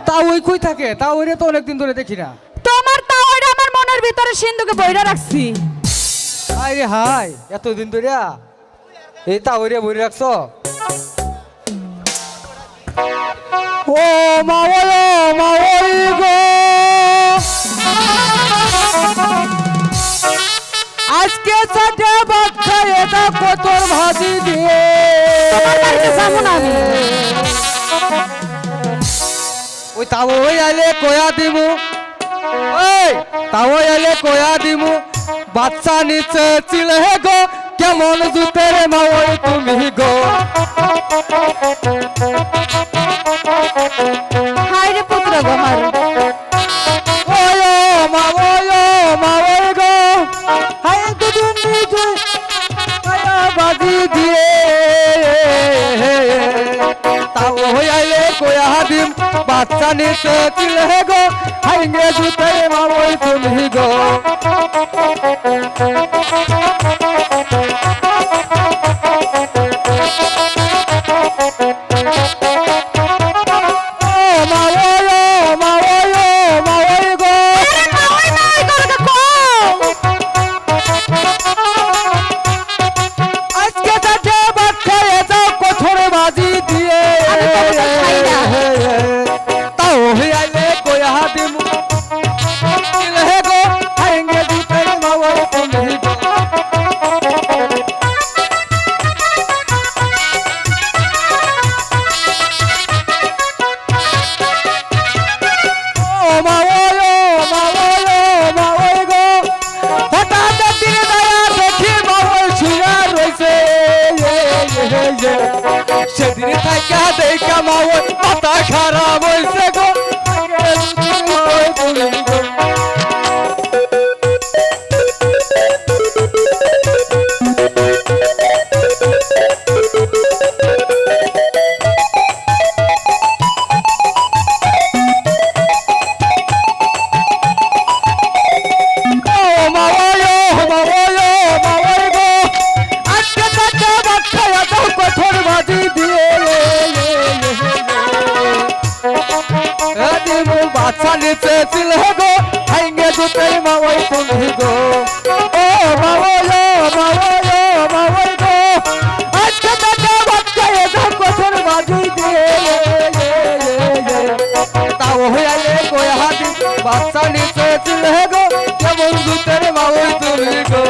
তা ওই কই থাকে? তা ওইরে তো অনেকদিন ধরে দেখি না। তোমার তাওয়াটা আমার মনের ভিতরে সিন্ধুকে বইরা রাখছি। হাই রে হাই, এতদিন ধরে এই তা ওইরে বইরে রাখছো? ও মা ওই গো, আজকে চাটে বাচ্চা এটা কতর ভাজি দিয়ে তোমার বাড়িতে যাবো না আমি। ওই তাও ওই আইলে কয়া দিমু, ওই তাও আইলে কয়া দিমু, বাচ্চা নিচে চিলে গো, কেমন জুতের মা ওই তুমি গো। হাই রে পুত্র গো আমার। ওই মা ওই গো, হাই দুদিন নিচে আয়া বাজি দিয়ে তাও ওই আইলে কয়া দিম, বাচ্চা নিচে চিলে গো, হাইঙ্গে জুতের মা ওই তুমি গো। সেদিন থাকা দেখা মাওয়ার মাথা খারাপ হয়েছে গো। বাচ্চা নিচে ছিল গো, হাইঙ্গে দুটাই মা ওই তুমি গো। ও মা ওই গো, আজকে তাকে বাচ্চা এসে কঠোর বাজি দিয়ে তাও হইলে কয়া হাতি, বাচ্চা নিচে ছিল গো, কেমন দুটাই মা ওই তুমি গো।